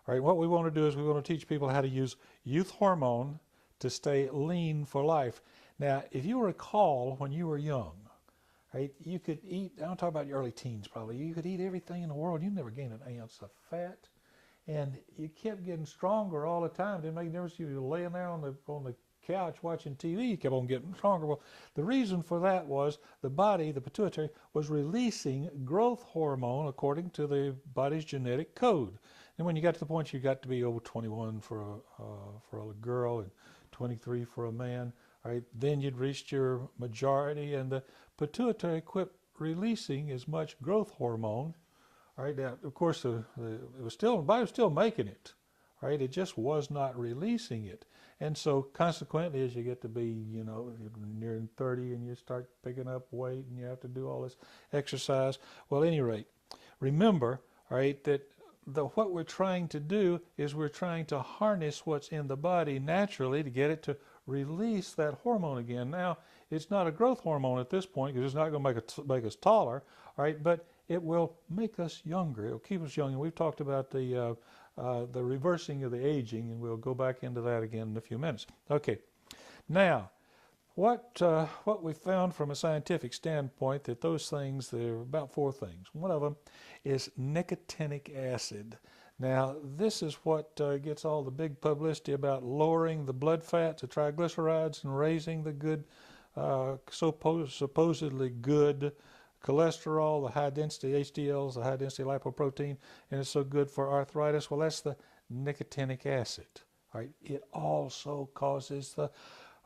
All right, what we want to do is we want to teach people how to use youth hormone to stay lean for life. Now, if you recall when you were young, right, you could eat, I'm talking about your early teens probably, you could eat everything in the world. You never gained an ounce of fat. And you kept getting stronger all the time. Didn't make a difference. You were laying there on the couch watching TV, you kept on getting stronger. Well, the reason for that was the body, the pituitary, was releasing growth hormone according to the body's genetic code. And when you got to the point you got to be over 21 for a girl and 23 for a man, right, then you'd reached your majority, and the pituitary quit releasing as much growth hormone. All right, now, of course, the body was still making it, right? It just was not releasing it. And so consequently, as you get to be, you're nearing 30 and you start picking up weight and you have to do all this exercise. Well, at any rate, remember, all right, that what we're trying to do is we're trying to harness what's in the body naturally to get it to release that hormone again. Now, it's not a growth hormone at this point because it's not going to make us taller, all right, but it will make us younger. It'll keep us young. And we've talked about the reversing of the aging, and we'll go back into that again in a few minutes. Okay. Now, what we found from a scientific standpoint, that those things, there are about four things. One of them is nicotinic acid. Now, this is what gets all the big publicity about lowering the blood fat to triglycerides and raising the good, supposedly good cholesterol, the high-density HDLs, the high-density lipoprotein, and it's so good for arthritis. Well, that's the nicotinic acid. All right. It also causes the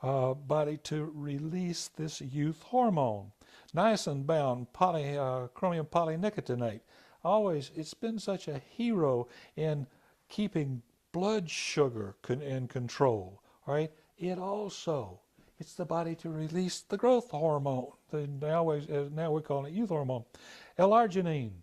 body to release this youth hormone. Niacin-bound chromium polynicotinate. It's been such a hero in keeping blood sugar in control. All right. It's the body to release the growth hormone. Now we're calling it youth hormone. L-arginine,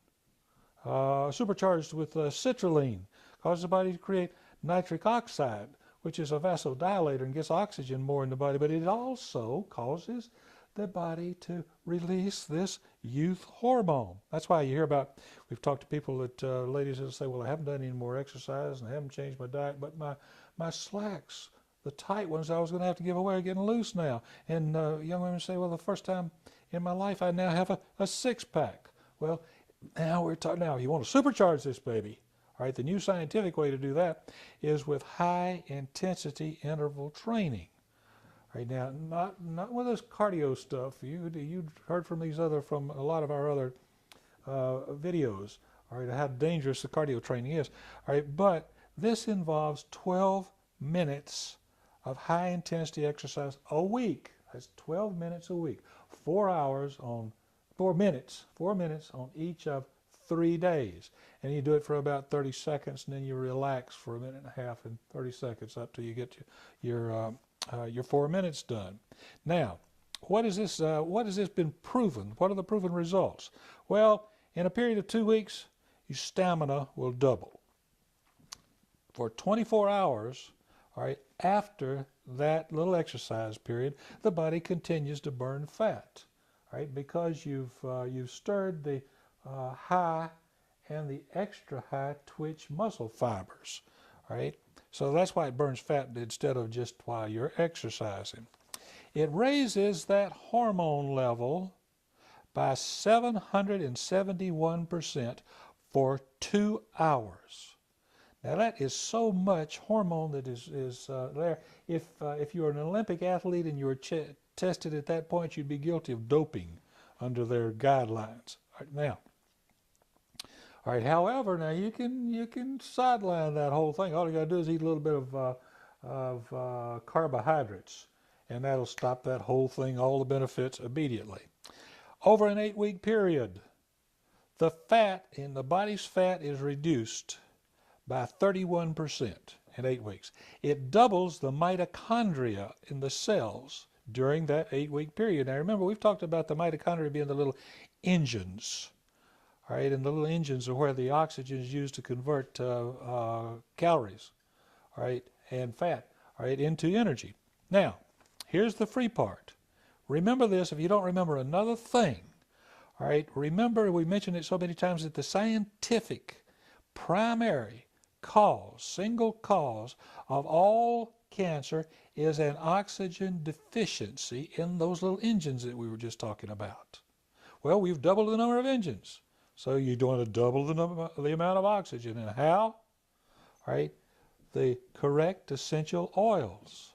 supercharged with citrulline, causes the body to create nitric oxide, which is a vasodilator and gets oxygen more in the body, but it also causes the body to release this youth hormone. That's why you hear about, we've talked to people ladies that say, well, I haven't done any more exercise and I haven't changed my diet, but my slacks, the tight ones I was going to have to give away are getting loose now. And young women say, well, the first time in my life I now have a six-pack. Well, now we're talking, now you want to supercharge this baby. All right, the new scientific way to do that is with high-intensity interval training. All right, now, not with this cardio stuff. You heard from a lot of our other videos, all right, how dangerous the cardio training is. All right, but this involves 12 minutes of high-intensity exercise a week. That's 12 minutes a week. 4 minutes on each of 3 days. And you do it for about 30 seconds, and then you relax for a minute and a half and 30 seconds up till you get your 4 minutes done. Now, what has this been proven? What are the proven results? Well, in a period of 2 weeks, your stamina will double. For 24 hours, all right, after that little exercise period, the body continues to burn fat, right? Because you've stirred the high and the extra high twitch muscle fibers, right? So that's why it burns fat instead of just while you're exercising. It raises that hormone level by 771% for 2 hours. Now that is so much hormone that is there. If you're an Olympic athlete and you were tested at that point, you'd be guilty of doping under their guidelines. All right, however, now you can sideline that whole thing. All you got to do is eat a little bit of carbohydrates, and that'll stop that whole thing, all the benefits immediately. Over an 8-week period, the fat in the body's fat is reduced by 31% in 8 weeks. It doubles the mitochondria in the cells during that 8-week period. Now remember, we've talked about the mitochondria being the little engines. All right, and the little engines are where the oxygen is used to convert calories, all right, and fat, all right, into energy. Now, here's the free part. Remember this, if you don't remember another thing, all right, remember we mentioned it so many times that the scientific primary single cause of all cancer is an oxygen deficiency in those little engines that we were just talking about. Well, we've doubled the number of engines. So you want to double the amount of oxygen. And how? Right? The correct essential oils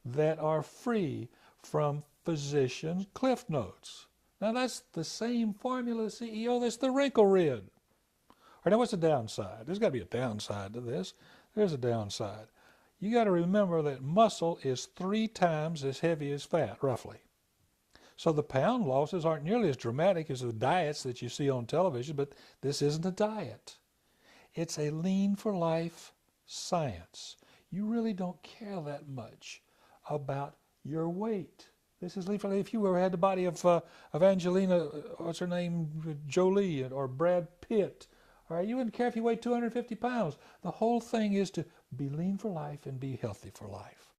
that are free from physician cliff notes. Now that's the same formula, CEO, that's the wrinkle rid. All right, now what's the downside? There's got to be a downside to this. There's a downside. You got to remember that muscle is 3 times as heavy as fat, roughly. So the pound losses aren't nearly as dramatic as the diets that you see on television, but this isn't a diet. It's a lean for life science. You really don't care that much about your weight. This is lean for life. If you ever had the body of Angelina, what's her name, Jolie, or Brad Pitt, all right, you wouldn't care if you weighed 250 pounds. The whole thing is to be lean for life and be healthy for life.